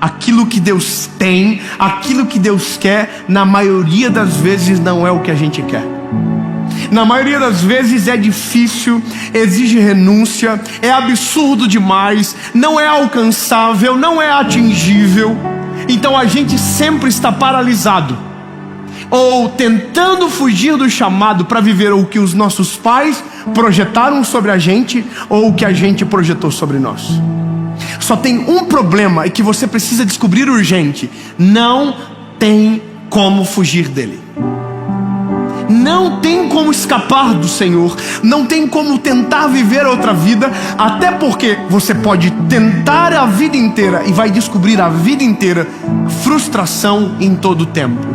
aquilo que Deus tem, aquilo que Deus quer, na maioria das vezes não é o que a gente quer. Na maioria das vezes é difícil, exige renúncia, é absurdo demais, não é alcançável, não é atingível. Então a gente sempre está paralisado, ou tentando fugir do chamado para viver o que os nossos pais projetaram sobre a gente, ou o que a gente projetou sobre nós. Só tem um problema, e que você precisa descobrir urgente: não tem como fugir dele. Não tem como escapar do Senhor, não tem como tentar viver outra vida, até porque você pode tentar a vida inteira e vai descobrir a vida inteira frustração em todo o tempo.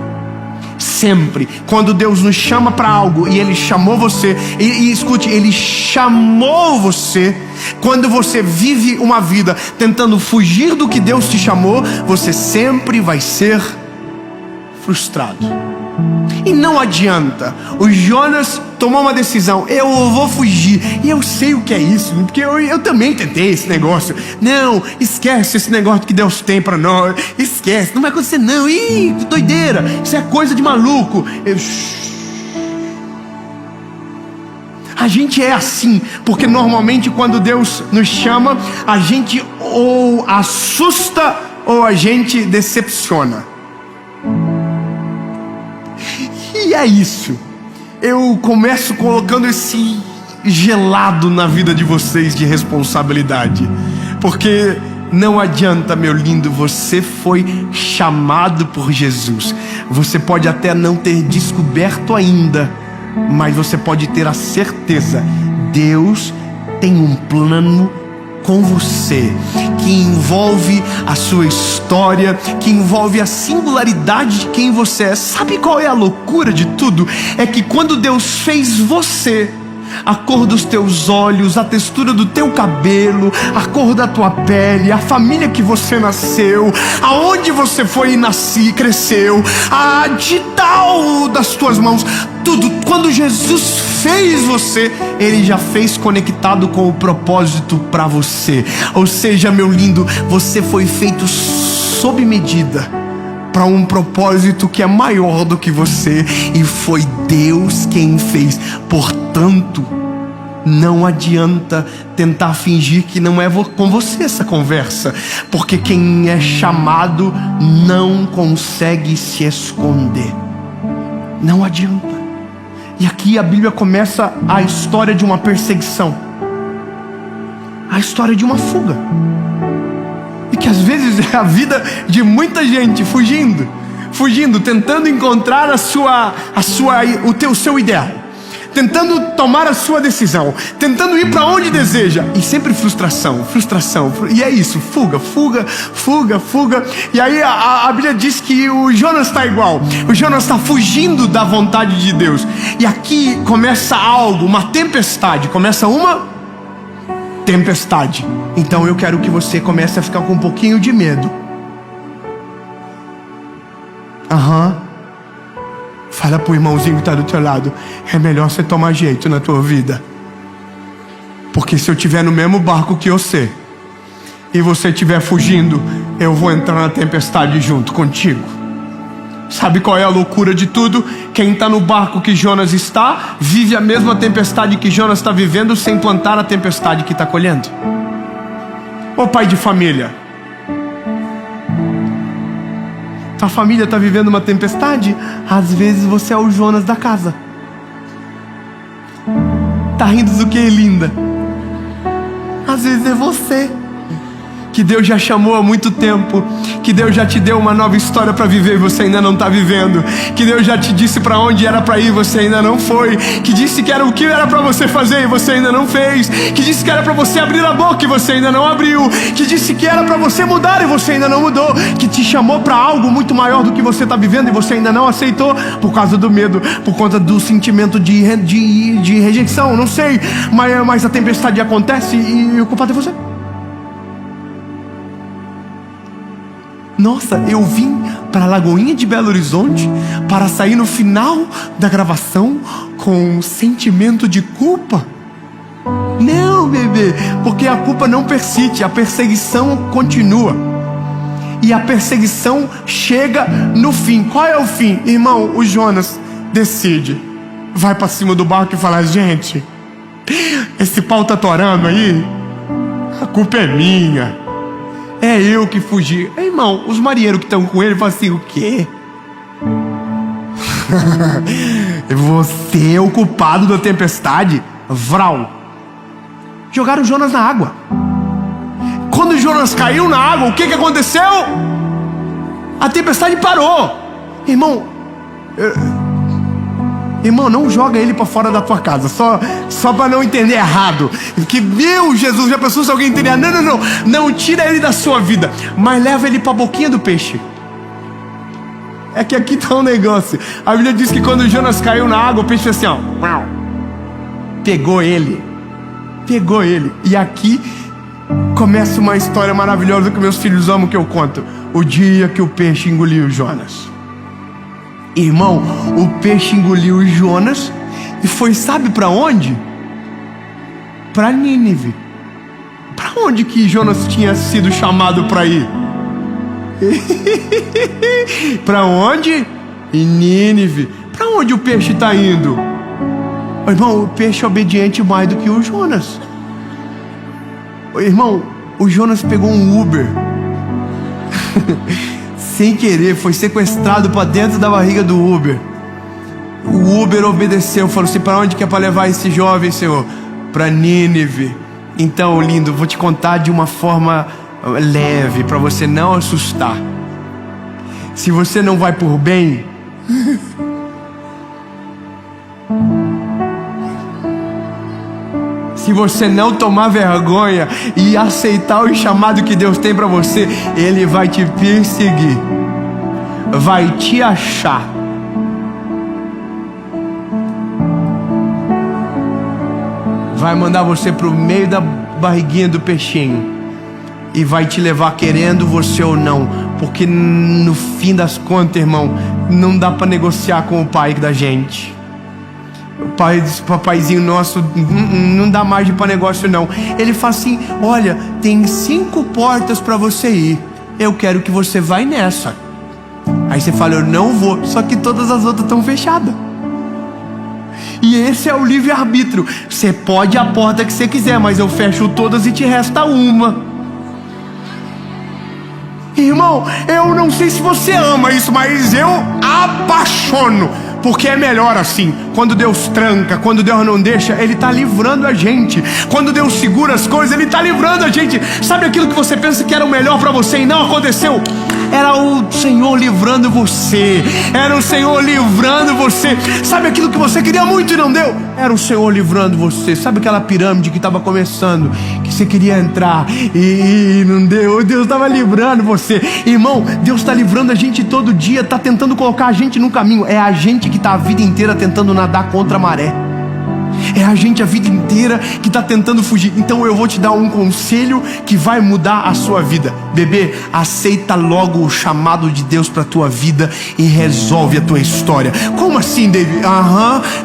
Sempre, quando Deus nos chama para algo e Ele chamou você, e escute, Ele chamou você. Quando você vive uma vida tentando fugir do que Deus te chamou, você sempre vai ser frustrado. E não adianta. O Jonas tomou uma decisão: eu vou fugir. E eu sei o que é isso, porque eu também tentei esse negócio. Não, esquece esse negócio que Deus tem para nós. Esquece, não vai acontecer não. Ih, que doideira, isso é coisa de maluco. A gente é assim, porque normalmente quando Deus nos chama, a gente ou assusta ou a gente decepciona. E é isso. Eu começo colocando esse gelado na vida de vocês de responsabilidade, porque não adianta, meu lindo, você foi chamado por Jesus. Você pode até não ter descoberto ainda, mas você pode ter a certeza: Deus tem um plano com você, que envolve a sua história, que envolve a singularidade de quem você é. Sabe qual é a loucura de tudo? É que quando Deus fez você, a cor dos teus olhos, a textura do teu cabelo, a cor da tua pele, a família que você nasceu, aonde você foi e cresceu, a digital das tuas mãos, tudo, quando Jesus fez você, Ele já fez conectado com o propósito para você. Ou seja, meu lindo, você foi feito sob medida para um propósito que é maior do que você, e foi Deus quem fez. Portanto, não adianta tentar fingir que não é com você essa conversa, porque quem é chamado não consegue se esconder. Não adianta. E aqui a Bíblia começa a história de uma perseguição, a história de uma fuga, e que às vezes é a vida de muita gente fugindo, tentando encontrar o seu ideal, tentando tomar a sua decisão, tentando ir para onde deseja, e sempre frustração, e é isso, fuga. E aí a Bíblia diz que o Jonas está igual. O Jonas está fugindo da vontade de Deus. E aqui começa uma tempestade. Então eu quero que você comece a ficar com um pouquinho de medo. Fala pro irmãozinho que está do teu lado: é melhor você tomar jeito na tua vida, porque se eu estiver no mesmo barco que você, e você estiver fugindo, eu vou entrar na tempestade junto contigo. Sabe qual é a loucura de tudo? Quem está no barco que Jonas está, vive a mesma tempestade que Jonas está vivendo, sem plantar a tempestade que está colhendo. Ô pai de família, tua família está vivendo uma tempestade? Às vezes você é o Jonas da casa. Tá rindo do que, linda? Às vezes é você, que Deus já chamou há muito tempo, que Deus já te deu uma nova história para viver e você ainda não está vivendo, que Deus já te disse para onde era para ir e você ainda não foi, que disse que era o que era para você fazer e você ainda não fez, que disse que era para você abrir a boca e você ainda não abriu, que disse que era para você mudar e você ainda não mudou, que te chamou para algo muito maior do que você está vivendo e você ainda não aceitou por causa do medo, por conta do sentimento de rejeição, não sei, mas a tempestade acontece e o culpado é você. Nossa, eu vim para a Lagoinha de Belo Horizonte para sair no final da gravação com um sentimento de culpa? Não, bebê, porque a culpa não persiste, a perseguição continua. e a perseguição chega no fim. Qual é o fim? Irmão, o Jonas decide, vai para cima do barco e fala: gente, esse pau tá torando aí, a culpa é minha, é eu que fugi. Irmão, os marinheiros que estão com ele falam assim: o quê? Você é o culpado da tempestade? Vral. Jogaram Jonas na água. Quando Jonas caiu na água, o que aconteceu? A tempestade parou. Irmão, não joga ele para fora da tua casa, só para não entender errado. Que, meu Jesus, já pensou se alguém entender? Não tira ele da sua vida, mas leva ele para a boquinha do peixe. É que aqui tá um negócio. A Bíblia diz que quando Jonas caiu na água, o peixe fez assim, ó, pegou ele. E aqui começa uma história maravilhosa que meus filhos amam que eu conto. O dia que o peixe engoliu Jonas. Irmão, o peixe engoliu Jonas e foi, sabe para onde? Para Nínive. Para onde que Jonas tinha sido chamado para ir? Para onde? Em Nínive. Para onde o peixe está indo? Irmão, o peixe é obediente mais do que o Jonas. Irmão, o Jonas pegou um Uber. Sem querer, foi sequestrado para dentro da barriga do Uber. O Uber obedeceu, falou assim: para onde que é para levar esse jovem, Senhor? Para Nínive. Então, lindo, vou te contar de uma forma leve, para você não assustar. Se você não vai por bem, se você não tomar vergonha e aceitar o chamado que Deus tem para você, Ele vai te perseguir, vai te achar. Vai mandar você para o meio da barriguinha do peixinho e vai te levar querendo você ou não, porque no fim das contas, irmão, não dá para negociar com o pai da gente. O pai, papaizinho nosso, não dá margem para negócio não. Ele fala assim: olha, tem 5 portas para você ir, eu quero que você vá nessa. Aí você fala: eu não vou, só que todas as outras estão fechadas. E esse é o livre-arbítrio. Você pode ir a porta que você quiser, mas eu fecho todas e te resta uma. Irmão, eu não sei se você ama isso, mas eu apaixono, porque é melhor assim. Quando Deus tranca, quando Deus não deixa, Ele está livrando a gente. Quando Deus segura as coisas, Ele está livrando a gente. Sabe aquilo que você pensa que era o melhor para você e não aconteceu? Era o Senhor livrando você. Era o Senhor livrando você. Sabe aquilo que você queria muito e não deu? Era o Senhor livrando você. Sabe aquela pirâmide que estava começando, que você queria entrar e não deu? Deus estava livrando você. Irmão, Deus está livrando a gente todo dia. Está tentando colocar a gente no caminho. É a gente que está a vida inteira tentando nadar contra a maré. É a gente a vida inteira que está tentando fugir. Então eu vou te dar um conselho que vai mudar a sua vida. Bebê, aceita logo o chamado de Deus para a tua vida e resolve a tua história. Como assim, David?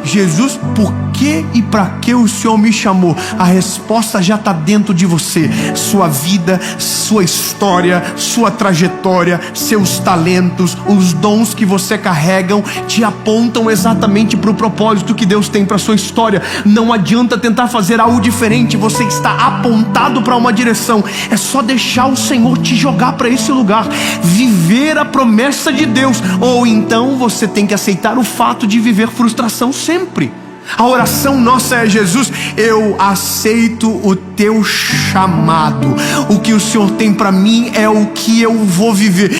Jesus, por que e para que o Senhor me chamou? A resposta já está dentro de você. Sua vida, sua história, sua trajetória, seus talentos, os dons que você carrega te apontam exatamente para o propósito que Deus tem para a sua história. Não adianta tentar fazer algo diferente. Você está apontado para uma direção. É só deixar o Senhor te jogar para esse lugar, viver a promessa de Deus, ou então você tem que aceitar o fato de viver frustração sempre. A oração nossa é: Jesus, eu aceito o teu chamado. O que o Senhor tem para mim é o que eu vou viver.